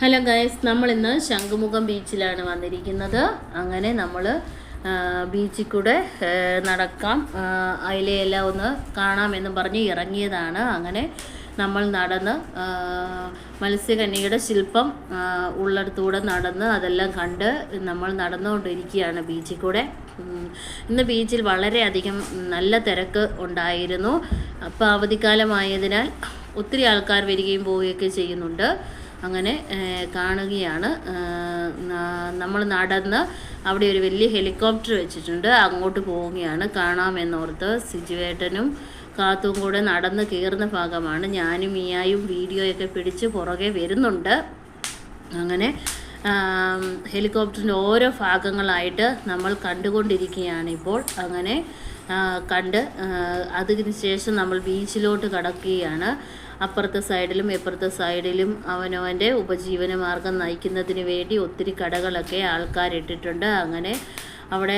Hello guys, നമ്മളിന്ന് ശംഖുമുഖം ബീച്ചിലാണ് വന്നിരിക്കുന്നത്. അങ്ങനെ നമ്മൾ ബീച്ചിൽ കൂടെ നടക്കാം, അതിലെല്ലാം ഒന്ന് കാണാമെന്ന് പറഞ്ഞ് ഇറങ്ങിയതാണ്. അങ്ങനെ നമ്മൾ നടന്ന് മത്സ്യകന്യകയുടെ ശില്പം ഉള്ളിടത്തൂടെ നടന്ന് അതെല്ലാം കണ്ട് നമ്മൾ നടന്നുകൊണ്ടിരിക്കുകയാണ് ബീച്ചിൽ കൂടെ. ഇന്ന് ബീച്ചിൽ വളരെയധികം നല്ല തിരക്ക് ഉണ്ടായിരുന്നു. അപ്പോൾ അവധിക്കാലമായതിനാൽ ഒത്തിരി ആൾക്കാർ വരികയും പോവുകയൊക്കെ ചെയ്യുന്നുണ്ട്. അങ്ങനെ കാണുകയാണ്. നമ്മൾ നടന്ന് അവിടെ ഒരു വലിയ ഹെലികോപ്റ്റർ വെച്ചിട്ടുണ്ട്, അങ്ങോട്ട് പോവുകയാണ് കാണാമെന്നോർത്ത്. സിജുവേട്ടനും കാത്തും കൂടെ നടന്ന് കയറുന്ന ഭാഗമാണ്. ഞാനും മിയായും വീഡിയോയൊക്കെ പിടിച്ച് പുറകെ വരുന്നുണ്ട്. അങ്ങനെ ഹെലികോപ്റ്ററിൻ്റെ ഓരോ ഭാഗങ്ങളായിട്ട് നമ്മൾ കണ്ടുകൊണ്ടിരിക്കുകയാണ് ഇപ്പോൾ. അങ്ങനെ കണ്ട് അതിന് ശേഷം നമ്മൾ ബീച്ചിലോട്ട് കടക്കുകയാണ്. അപ്പുറത്തെ സൈഡിലും ഇപ്പുറത്തെ സൈഡിലും അവനവൻ്റെ ഉപജീവന മാർഗം നയിക്കുന്നതിന് വേണ്ടി ഒത്തിരി കടകളൊക്കെ ആൾക്കാരിട്ടിട്ടുണ്ട്. അങ്ങനെ അവിടെ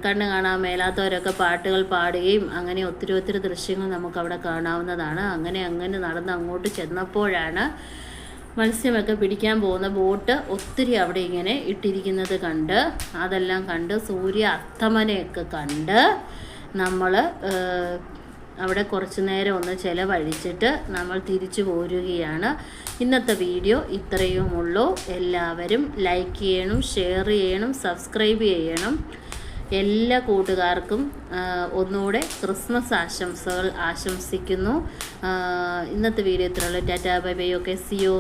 കണ്ണ് കാണാൻ മേലാത്തവരൊക്കെ പാട്ടുകൾ പാടുകയും അങ്ങനെ ഒത്തിരി ദൃശ്യങ്ങൾ നമുക്കവിടെ കാണാവുന്നതാണ്. അങ്ങനെ നടന്ന് അങ്ങോട്ട് ചെന്നപ്പോഴാണ് മത്സ്യമൊക്കെ പിടിക്കാൻ പോകുന്ന ബോട്ട് ഒത്തിരി അവിടെ ഇങ്ങനെ ഇട്ടിരിക്കുന്നത് കണ്ട്, അതെല്ലാം കണ്ട് സൂര്യ അസ്തമനയൊക്കെ കണ്ട് നമ്മൾ അവിടെ കുറച്ച് നേരം ഒന്ന് ചിലവഴിച്ചിട്ട് നമ്മൾ തിരിച്ചു പോരുകയാണ്. ഇന്നത്തെ വീഡിയോ ഇത്രയുമുള്ളൂ. എല്ലാവരും ലൈക്ക് ചെയ്യണം, ഷെയർ ചെയ്യണം, സബ്സ്ക്രൈബ് ചെയ്യണം. എല്ലാ കൂട്ടുകാർക്കും ഒന്നുകൂടെ ക്രിസ്മസ് ആശംസകൾ ആശംസിക്കുന്നു. ഇന്നത്തെ വീഡിയോ ഇത്രയുള്ളൂ. Tata bye bye. ഓക്കെ, സിയോ.